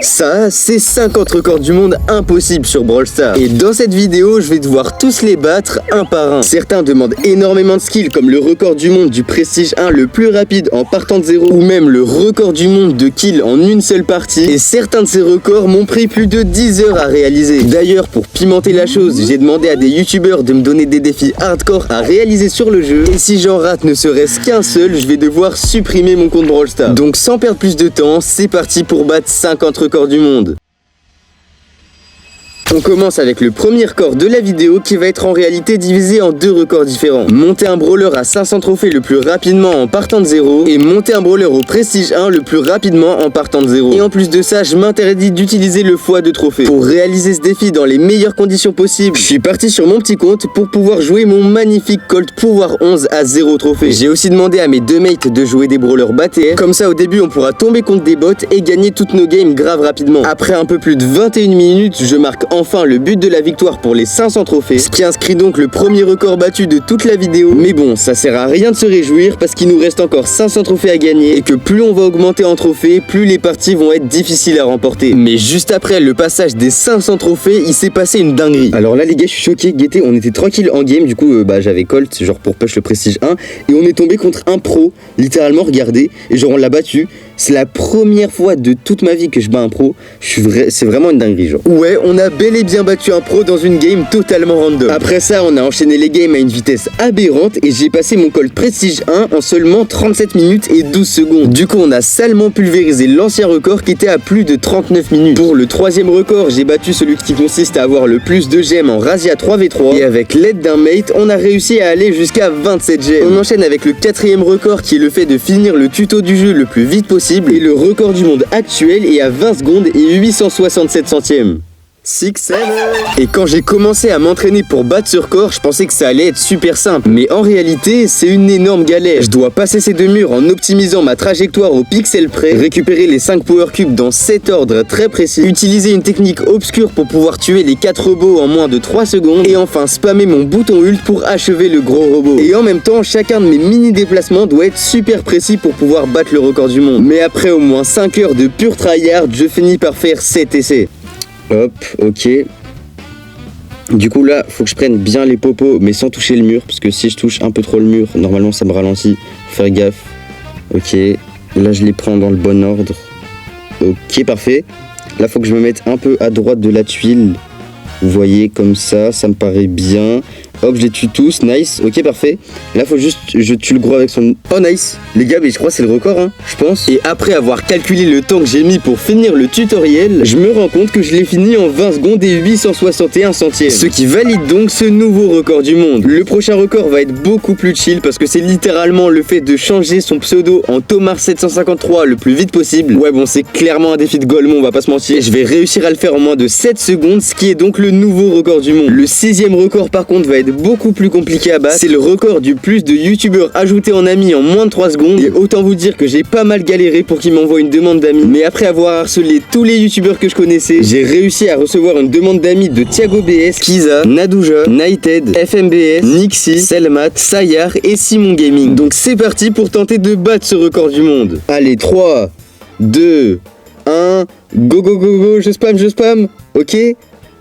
Ça, c'est 50 records du monde impossibles sur Brawl Stars. Et dans cette vidéo, je vais devoir tous les battre un par un. Certains demandent énormément de skills, comme le record du monde du Prestige 1 le plus rapide en partant de zéro, ou même le record du monde de kills en une seule partie. Et certains de ces records m'ont pris plus de 10 heures à réaliser. D'ailleurs, pour pimenter la chose, j'ai demandé à des youtubeurs de me donner des défis hardcore à réaliser sur le jeu. Et si j'en rate ne serait-ce qu'un seul, je vais devoir supprimer mon compte Brawl Stars. Donc sans perdre plus de temps, c'est parti pour battre 50 records du monde. On commence avec le premier record de la vidéo qui va être en réalité divisé en deux records différents. Monter un brawler à 500 trophées le plus rapidement en partant de zéro et monter un brawler au Prestige 1 le plus rapidement en partant de zéro. Et en plus de ça, je m'interdis d'utiliser le x2 trophée. Pour réaliser ce défi dans les meilleures conditions possibles, je suis parti sur mon petit compte pour pouvoir jouer mon magnifique Colt Pouvoir 11 à 0 trophée. J'ai aussi demandé à mes deux mates de jouer des brawlers BATR. Comme ça au début on pourra tomber contre des bots et gagner toutes nos games grave rapidement. Après un peu plus de 21 minutes, je marque enfin le but de la victoire pour les 500 trophées, ce qui inscrit donc le premier record battu de toute la vidéo. Mais bon, ça sert à rien de se réjouir parce qu'il nous reste encore 500 trophées à gagner et que plus on va augmenter en trophées, plus les parties vont être difficiles à remporter. Mais juste après le passage des 500 trophées, il s'est passé une dinguerie. Alors là les gars, je suis choqué, guettez, on était tranquille en game, du coup j'avais Colt genre pour push le Prestige 1 et on est tombé contre un pro, littéralement regardez, et genre on l'a battu. C'est la première fois de toute ma vie que je bats un pro. C'est vraiment une dinguerie genre. Ouais, on a bel et bien battu un pro dans une game totalement random. Après ça, on a enchaîné les games à une vitesse aberrante et j'ai passé mon Colt Prestige 1 en seulement 37 minutes et 12 secondes. Du coup, on a salement pulvérisé l'ancien record qui était à plus de 39 minutes. Pour le troisième record, j'ai battu celui qui consiste à avoir le plus de gemmes en Razia 3v3 et avec l'aide d'un mate, on a réussi à aller jusqu'à 27 gemmes. On enchaîne avec le quatrième record qui est le fait de finir le tuto du jeu le plus vite possible. Et le record du monde actuel est à 20 secondes et 867 centièmes. 6-7. Et quand j'ai commencé à m'entraîner pour battre ce record, je pensais que ça allait être super simple. Mais en réalité, c'est une énorme galère. Je dois passer ces deux murs en optimisant ma trajectoire au pixel près, récupérer les 5 power cubes dans cet ordre très précis, utiliser une technique obscure pour pouvoir tuer les 4 robots en moins de 3 secondes, et enfin spammer mon bouton ult pour achever le gros robot. Et en même temps, chacun de mes mini déplacements doit être super précis pour pouvoir battre le record du monde. Mais après au moins 5 heures de pur tryhard, je finis par faire 7 essais. Hop, ok. Du coup là, faut que je prenne bien les popos, mais sans toucher le mur, parce que si je touche un peu trop le mur, normalement ça me ralentit. Faut faire gaffe. Ok, là je les prends dans le bon ordre. Ok, parfait. Là faut que je me mette un peu à droite de la tuile. Vous voyez, comme ça, ça me paraît bien. Hop, je les tue tous, nice, ok, parfait. Là, faut juste, je tue le gros avec son... Oh, nice. Les gars, mais je crois que c'est le record, hein, je pense. Et après avoir calculé le temps que j'ai mis pour finir le tutoriel, je me rends compte que je l'ai fini en 20 secondes et 861 centièmes. Ce qui valide donc ce nouveau record du monde. Le prochain record va être beaucoup plus chill parce que c'est littéralement le fait de changer son pseudo en Tomar753 le plus vite possible. Ouais, bon, c'est clairement un défi de Golemon, on va pas se mentir. Je vais réussir à le faire en moins de 7 secondes, ce qui est donc le nouveau record du monde. Le 6e record, par contre, va être beaucoup plus compliqué à battre. C'est le record du plus de youtubeurs ajoutés en amis en moins de 3 secondes. Et autant vous dire que j'ai pas mal galéré pour qu'ils m'envoient une demande d'amis. Mais après avoir harcelé tous les youtubeurs que je connaissais, j'ai réussi à recevoir une demande d'amis de Thiago BS, Kiza, Nadouja, Nighted, FMBS, Nixie, Selmat, Sayar et Simon Gaming. Donc c'est parti pour tenter de battre ce record du monde. Allez, 3, 2, 1, go go go go, je spam, ok?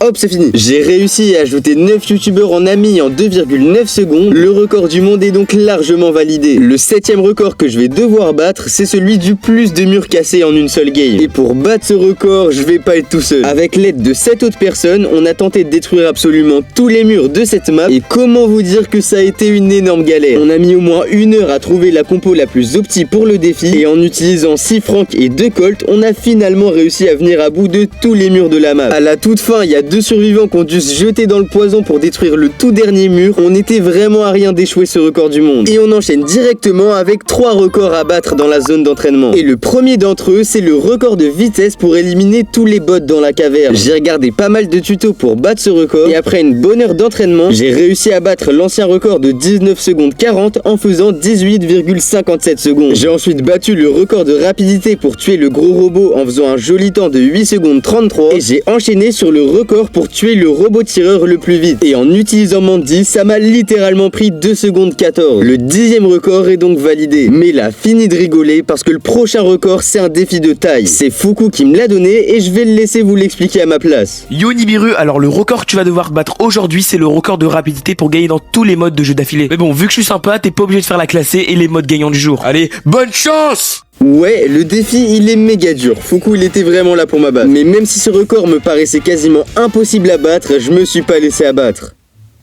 Hop, c'est fini. J'ai réussi à ajouter 9 youtubeurs en amis en 2,9 secondes. Le record du monde est donc largement validé. Le 7e record que je vais devoir battre, c'est celui du plus de murs cassés en une seule game. Et pour battre ce record, je vais pas être tout seul. Avec l'aide de 7 autres personnes, on a tenté de détruire absolument tous les murs de cette map. Et comment vous dire que ça a été une énorme galère. On a mis au moins 1 heure à trouver la compo la plus opti pour le défi. Et en utilisant 6 francs et 2 colts, on a finalement réussi à venir à bout de tous les murs de la map. À la toute fin, il y a 2 survivants qui ont dû se jeter dans le poison pour détruire le tout dernier mur. On était vraiment à rien d'échouer ce record du monde. Et on enchaîne directement avec 3 records à battre dans la zone d'entraînement. Et le premier d'entre eux, c'est le record de vitesse pour éliminer tous les bots dans la caverne. J'ai regardé pas mal de tutos pour battre ce record. Et après une bonne heure d'entraînement, j'ai réussi à battre l'ancien record de 19 secondes 40 en faisant 18,57 secondes. J'ai ensuite battu le record de rapidité pour tuer le gros robot en faisant un joli temps de 8 secondes 33. Et j'ai enchaîné sur le record record pour tuer le robot tireur le plus vite. Et en utilisant Mandy, ça m'a littéralement pris 2 secondes 14. Le 10e record est donc validé. Mais là, fini de rigoler parce que le prochain record, c'est un défi de taille. C'est Fuku qui me l'a donné et je vais le laisser vous l'expliquer à ma place. Yo Nibiru, alors le record que tu vas devoir battre aujourd'hui, c'est le record de rapidité pour gagner dans tous les modes de jeu d'affilée. Mais bon, vu que je suis sympa, t'es pas obligé de faire la classée et les modes gagnants du jour. Allez, bonne chance! Ouais, le défi il est méga dur, Fuku il était vraiment là pour m'abattre. Mais même si ce record me paraissait quasiment impossible à battre, je me suis pas laissé abattre.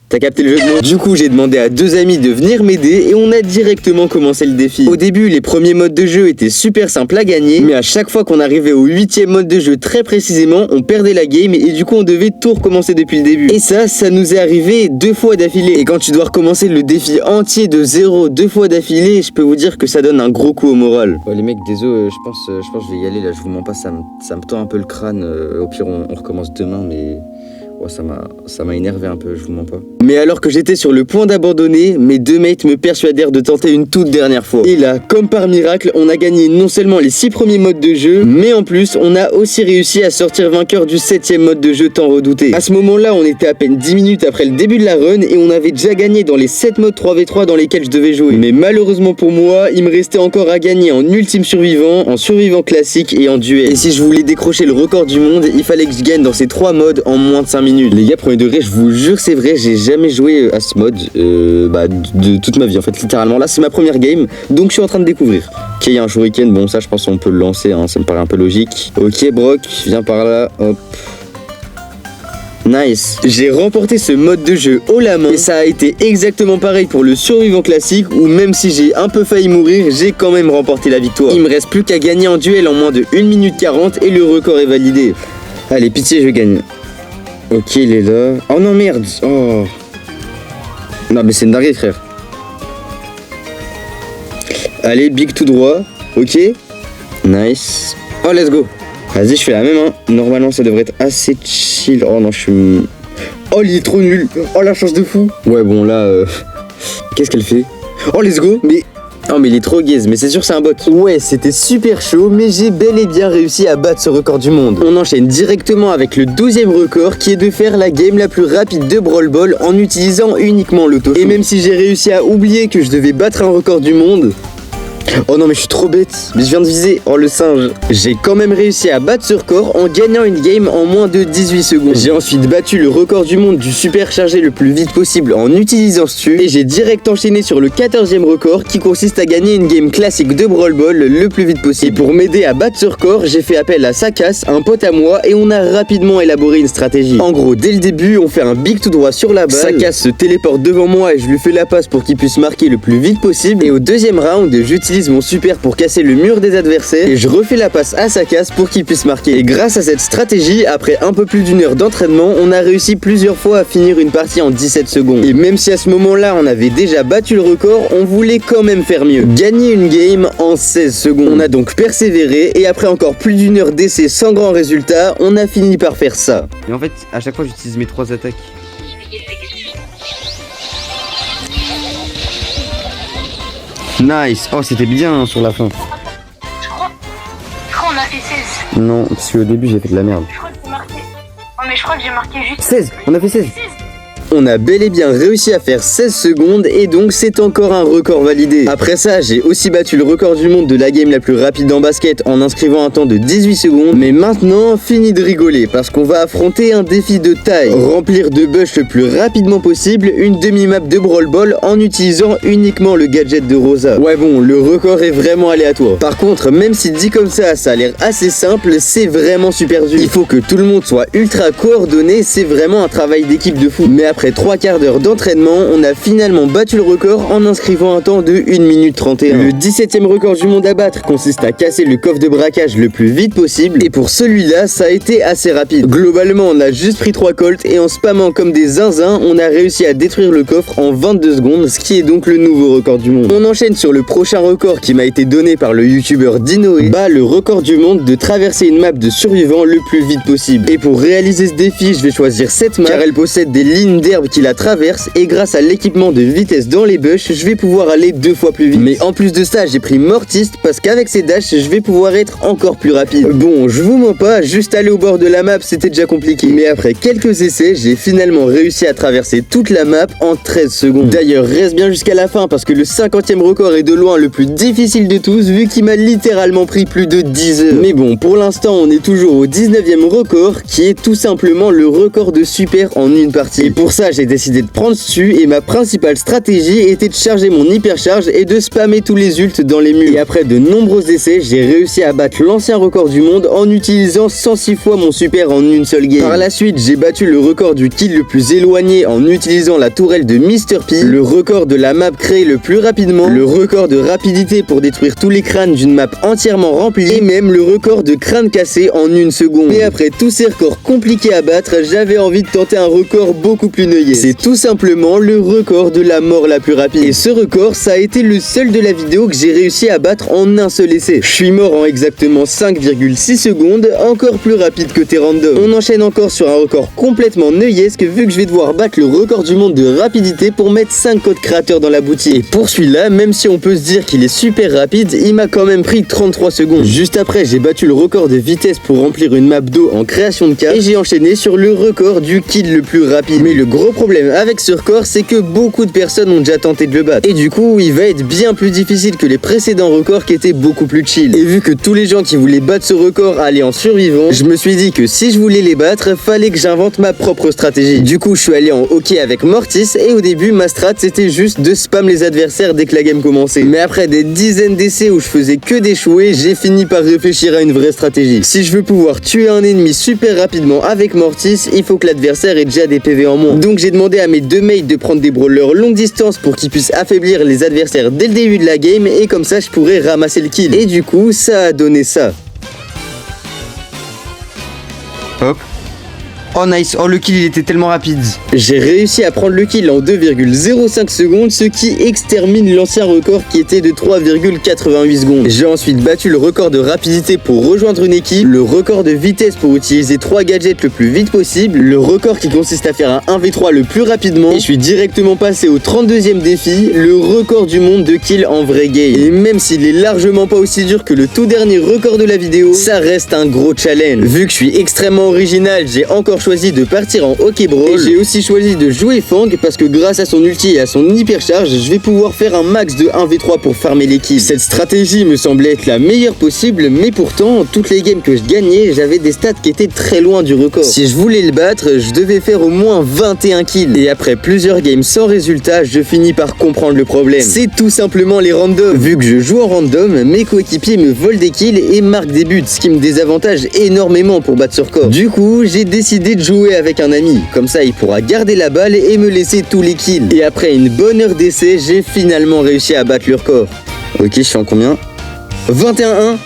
T'as capté le jeu de mots? Du coup, j'ai demandé à 2 amis de venir m'aider et on a directement commencé le défi. Au début, les premiers modes de jeu étaient super simples à gagner, mais à chaque fois qu'on arrivait au 8e mode de jeu très précisément, on perdait la game et du coup on devait tout recommencer depuis le début. Et ça nous est arrivé 2 fois d'affilée. Et quand tu dois recommencer le défi entier de 0 2 fois d'affilée, je peux vous dire que ça donne un gros coup au moral. Ouais les mecs, désolé, je pense que je vais y aller là, je vous mens pas, ça me tend un peu le crâne. Au pire on recommence demain, mais... ouais, ça m'a énervé un peu, je vous mens pas. Mais alors que j'étais sur le point d'abandonner, mes 2 mates me persuadèrent de tenter une toute dernière fois. Et là, comme par miracle, on a gagné non seulement les 6 premiers modes de jeu, mais en plus, on a aussi réussi à sortir vainqueur du 7e mode de jeu tant redouté. À ce moment-là, on était à peine 10 minutes après le début de la run et on avait déjà gagné dans les 7 modes 3v3 dans lesquels je devais jouer. Mais malheureusement pour moi, il me restait encore à gagner en ultime survivant, en survivant classique et en duel. Et si je voulais décrocher le record du monde, il fallait que je gagne dans ces 3 modes en moins de 5 minutes. Les gars, premier degré, je vous jure, c'est vrai, j'ai jamais joué à ce mode de toute ma vie. En fait, littéralement, là, c'est ma première game, donc je suis en train de découvrir. Ok, il y a un shuriken, bon, ça, je pense qu'on peut le lancer, hein, ça me paraît un peu logique. Ok, Brock, viens par là, hop. Nice. J'ai remporté ce mode de jeu haut la main et ça a été exactement pareil pour le survivant classique où même si j'ai un peu failli mourir, j'ai quand même remporté la victoire. Il me reste plus qu'à gagner en duel en moins de 1 minute 40 et le record est validé. Allez, pitié, je gagne. Ok, il est là. Oh non, merde. Oh. Non, mais c'est une dinguerie, frère. Allez, big tout droit. Ok. Nice. Oh, let's go. Vas-y, je fais la même, hein. Normalement, ça devrait être assez chill. Oh non, je suis... oh, il est trop nul. Oh, la chance de fou. Ouais, bon, là... qu'est-ce qu'elle fait? Oh, let's go. Mais... oh mais il est trop gaze, mais c'est sûr c'est un bot. Ouais, c'était super chaud, mais j'ai bel et bien réussi à battre ce record du monde. On enchaîne directement avec le 12e record qui est de faire la game la plus rapide de Brawl Ball en utilisant uniquement l'auto. Et même si j'ai réussi à oublier que je devais battre un record du monde... oh non mais je suis trop bête, mais je viens de viser, oh le singe. J'ai quand même réussi à battre ce record en gagnant une game en moins de 18 secondes. J'ai ensuite battu le record du monde du super chargé le plus vite possible en utilisant Stu. Et j'ai direct enchaîné sur le 14e record qui consiste à gagner une game classique de Brawl Ball le plus vite possible. Et pour m'aider à battre ce record, j'ai fait appel à Sakas, un pote à moi, et on a rapidement élaboré une stratégie. En gros, dès le début, on fait un big tout droit sur la balle. Sakas se téléporte devant moi et je lui fais la passe pour qu'il puisse marquer le plus vite possible. Et au 2e round, j'utilise mon super pour casser le mur des adversaires et je refais la passe à Sakas pour qu'il puisse marquer. Et grâce à cette stratégie, après un peu plus d'1 heure d'entraînement, on a réussi plusieurs fois à finir une partie en 17 secondes. Et même si à ce moment-là on avait déjà battu le record, on voulait quand même faire mieux. Gagner une game en 16 secondes. On a donc persévéré et après encore plus d'1 heure d'essai sans grand résultat, on a fini par faire ça. Et en fait, à chaque fois j'utilise mes 3 attaques. Nice. Oh, c'était bien sur la fin. Je crois qu'on a fait 16. Non, parce qu'au début j'ai fait de la merde. Je crois que j'ai marqué. Oh, mais je crois que j'ai marqué juste 16. On a fait 16. 16. On a bel et bien réussi à faire 16 secondes et donc c'est encore un record validé. Après ça, j'ai aussi battu le record du monde de la game la plus rapide en basket en inscrivant un temps de 18 secondes. Mais maintenant, fini de rigoler parce qu'on va affronter un défi de taille. Remplir de bush le plus rapidement possible une demi-map de Brawl Ball en utilisant uniquement le gadget de Rosa. Ouais bon, le record est vraiment aléatoire. Par contre, même si dit comme ça a l'air assez simple, c'est vraiment super dur. Il faut que tout le monde soit ultra coordonné, c'est vraiment un travail d'équipe de fou. Mais après 3 quarts d'heure d'entraînement, on a finalement battu le record en inscrivant un temps de 1 minute 31. Le 17e record du monde à battre consiste à casser le coffre de braquage le plus vite possible et pour celui-là, ça a été assez rapide. Globalement, on a juste pris 3 colts et en spammant comme des zinzins, on a réussi à détruire le coffre en 22 secondes, ce qui est donc le nouveau record du monde. On enchaîne sur le prochain record qui m'a été donné par le youtubeur Dinoé, bat le record du monde de traverser une map de survivants le plus vite possible. Et pour réaliser ce défi, je vais choisir cette map car elle possède des lignes d'herbe qui la traverse et grâce à l'équipement de vitesse dans les bush, je vais pouvoir aller 2 fois plus vite. Mais en plus de ça, j'ai pris Mortis parce qu'avec ses dashs, je vais pouvoir être encore plus rapide. Bon, je vous mens pas, juste aller au bord de la map, c'était déjà compliqué. Mais après quelques essais, j'ai finalement réussi à traverser toute la map en 13 secondes. D'ailleurs, reste bien jusqu'à la fin parce que le 50e record est de loin le plus difficile de tous vu qu'il m'a littéralement pris plus de 10 heures. Mais bon, pour l'instant, on est toujours au 19e record qui est tout simplement le record de super en une partie. Et pour ça, j'ai décidé de prendre dessus et ma principale stratégie était de charger mon hypercharge et de spammer tous les ults dans les murs. Et après de nombreux essais, j'ai réussi à battre l'ancien record du monde en utilisant 106 fois mon super en une seule game. Par la suite, j'ai battu le record du kill le plus éloigné en utilisant la tourelle de Mr. P, le record de la map créée le plus rapidement, le record de rapidité pour détruire tous les crânes d'une map entièrement remplie et même le record de crâne cassé en une seconde. Et après tous ces records compliqués à battre, j'avais envie de tenter un record beaucoup plus neuillet. C'est tout simplement le record de la mort la plus rapide. Et ce record, ça a été le seul de la vidéo que j'ai réussi à battre en un seul essai. Je suis mort en exactement 5,6 secondes, encore plus rapide que tes randoms. On enchaîne encore sur un record complètement neuillesque vu que je vais devoir battre le record du monde de rapidité pour mettre 5 codes créateurs dans la boutique. Et pour celui-là, même si on peut se dire qu'il est super rapide, il m'a quand même pris 33 secondes. Juste après, j'ai battu le record de vitesse pour remplir une map d'eau en création de cas et j'ai enchaîné sur le record du kill le plus rapide. Mais le gros problème avec ce record, c'est que beaucoup de personnes ont déjà tenté de le battre. Et du coup, il va être bien plus difficile que les précédents records qui étaient beaucoup plus chill. Et vu que tous les gens qui voulaient battre ce record allaient en survivant, je me suis dit que si je voulais les battre, fallait que j'invente ma propre stratégie. Du coup, je suis allé en hockey avec Mortis et au début, ma strat c'était juste de spam les adversaires dès que la game commençait. Mais après des dizaines d'essais où je faisais que d'échouer, j'ai fini par réfléchir à une vraie stratégie. Si je veux pouvoir tuer un ennemi super rapidement avec Mortis, il faut que l'adversaire ait déjà des PV en moins. Donc j'ai demandé à mes deux mates de prendre des brawlers longue distance pour qu'ils puissent affaiblir les adversaires dès le début de la game et comme ça je pourrais ramasser le kill. Et du coup, ça a donné ça. Hop. Oh nice, oh le kill il était tellement rapide. J'ai réussi à prendre le kill en 2,05 secondes, ce qui extermine l'ancien record qui était de 3,88 secondes. J'ai ensuite battu le record de rapidité pour rejoindre une équipe, le record de vitesse pour utiliser 3 gadgets le plus vite possible, le record qui consiste à faire un 1v3 le plus rapidement, et je suis directement passé au 32e défi, le record du monde de kill en vrai game. Et même s'il est largement pas aussi dur que le tout dernier record de la vidéo, ça reste un gros challenge. Vu que je suis extrêmement original, j'ai encore choisi de partir en hockey brawl et j'ai aussi choisi de jouer Fang parce que grâce à son ulti et à son hypercharge, je vais pouvoir faire un max de 1v3 pour farmer l'équipe. Cette stratégie me semblait être la meilleure possible, mais pourtant, toutes les games que je gagnais, j'avais des stats qui étaient très loin du record. Si je voulais le battre, je devais faire au moins 21 kills. Et après plusieurs games sans résultat, je finis par comprendre le problème. C'est tout simplement les randoms. Vu que je joue en random, mes coéquipiers me volent des kills et marquent des buts, ce qui me désavantage énormément pour battre ce record. Du coup, j'ai décidé de jouer avec un ami, comme ça il pourra garder la balle et me laisser tous les kills. Et après une bonne heure d'essai, j'ai finalement réussi à battre le record. Ok, je suis en combien? 21-1.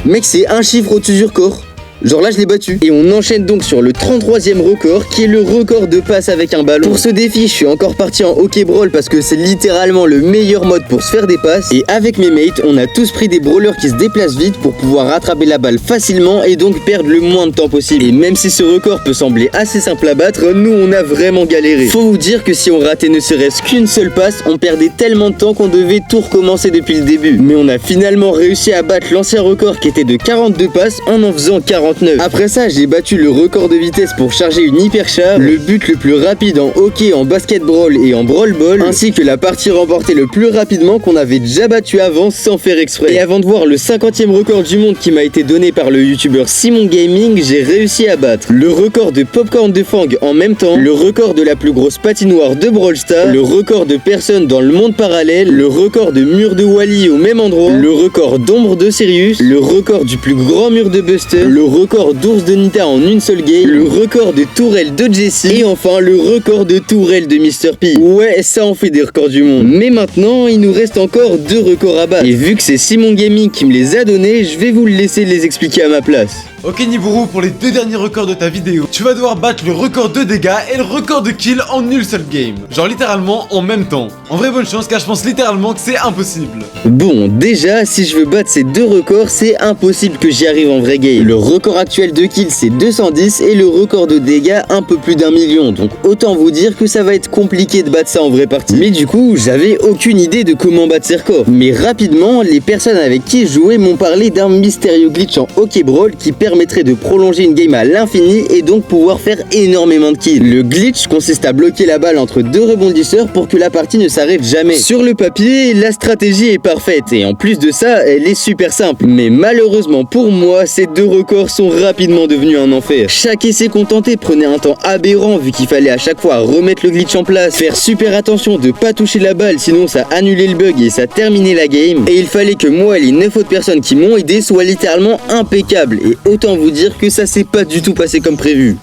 Mec, c'est un chiffre au-dessus du record. Genre là je l'ai battu. Et on enchaîne donc sur le 33e record qui est le record de passe avec un ballon. Pour ce défi je suis encore parti en hockey brawl parce que c'est littéralement le meilleur mode pour se faire des passes. Et avec mes mates on a tous pris des brawlers qui se déplacent vite pour pouvoir rattraper la balle facilement et donc perdre le moins de temps possible. Et même si ce record peut sembler assez simple à battre, nous on a vraiment galéré. Faut vous dire que si on ratait ne serait-ce qu'une seule passe, on perdait tellement de temps qu'on devait tout recommencer depuis le début. Mais on a finalement réussi à battre l'ancien record qui était de 42 passes en faisant 49. Après ça, j'ai battu le record de vitesse pour charger une hypercharge, le but le plus rapide en hockey, en basket brawl et en brawl ball, ainsi que la partie remportée le plus rapidement qu'on avait déjà battu avant sans faire exprès. Et avant de voir le 50e record du monde qui m'a été donné par le youtubeur Simon Gaming, j'ai réussi à battre le record de popcorn de Fang en même temps, le record de la plus grosse patinoire de Brawl Stars, le record de personnes dans le monde parallèle, le record de mur de Wally au même endroit, le record d'ombre de Sirius, le record du plus grand mur de Buster, le record d'ours de Nita en une seule game, le record de tourelle de Jessie et enfin le record de tourelle de Mr. P. Ouais, ça en fait des records du monde. Mais maintenant, il nous reste encore 2 records à battre. Et vu que c'est Simon Gaming qui me les a donnés, je vais vous le laisser les expliquer à ma place. Ok Niburu, pour les 2 derniers records de ta vidéo, tu vas devoir battre le record de dégâts et le record de kill en une seule game. Genre littéralement en même temps. En vrai bonne chance car je pense littéralement que c'est impossible. Bon, déjà, si je veux battre ces deux records, c'est impossible que j'y arrive en vrai game. Le record actuel de kills c'est 210 et le record de dégâts un peu plus d'1 million. Donc autant vous dire que ça va être compliqué de battre ça en vraie partie. Mais du coup, j'avais aucune idée de comment battre ces records. Mais rapidement, les personnes avec qui je jouais m'ont parlé d'un mystérieux glitch en Hockey Brawl qui permettrait de prolonger une game à l'infini et donc pouvoir faire énormément de kills. Le glitch consiste à bloquer la balle entre deux rebondisseurs pour que la partie ne s'arrête jamais. Sur le papier, la stratégie est parfaite et en plus de ça, elle est super simple. Mais malheureusement pour moi, ces deux records sont rapidement devenus un enfer. Chaque essai contenté prenait un temps aberrant vu qu'il fallait à chaque fois remettre le glitch en place, faire super attention de pas toucher la balle sinon ça annulait le bug et ça terminait la game. Et il fallait que moi et les 9 autres personnes qui m'ont aidé soient littéralement impeccables. Et autant vous dire que ça s'est pas du tout passé comme prévu.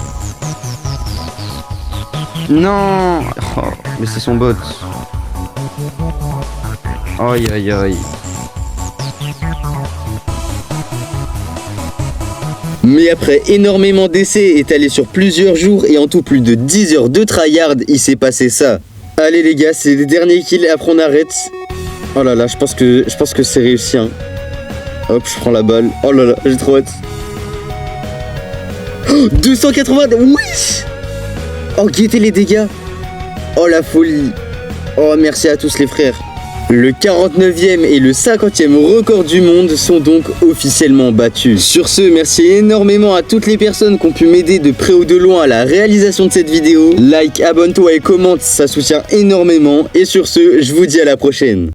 Non. Oh, mais c'est son bot. Aïe aïe aïe. Mais après énormément d'essais étalés sur plusieurs jours et en tout plus de 10 heures de tryhard, il s'est passé ça. Allez les gars, c'est les derniers kills et après on arrête. Oh là là, je pense que c'est réussi hein. Hop, je prends la balle. Oh là là, j'ai trop hâte. Oh, 280, oui. Oh, guettez les dégâts. Oh la folie. Oh, merci à tous les frères. Le 49e et le 50e record du monde sont donc officiellement battus. Sur ce, merci énormément à toutes les personnes qui ont pu m'aider de près ou de loin à la réalisation de cette vidéo. Like, abonne-toi et commente, ça soutient énormément. Et sur ce, je vous dis à la prochaine.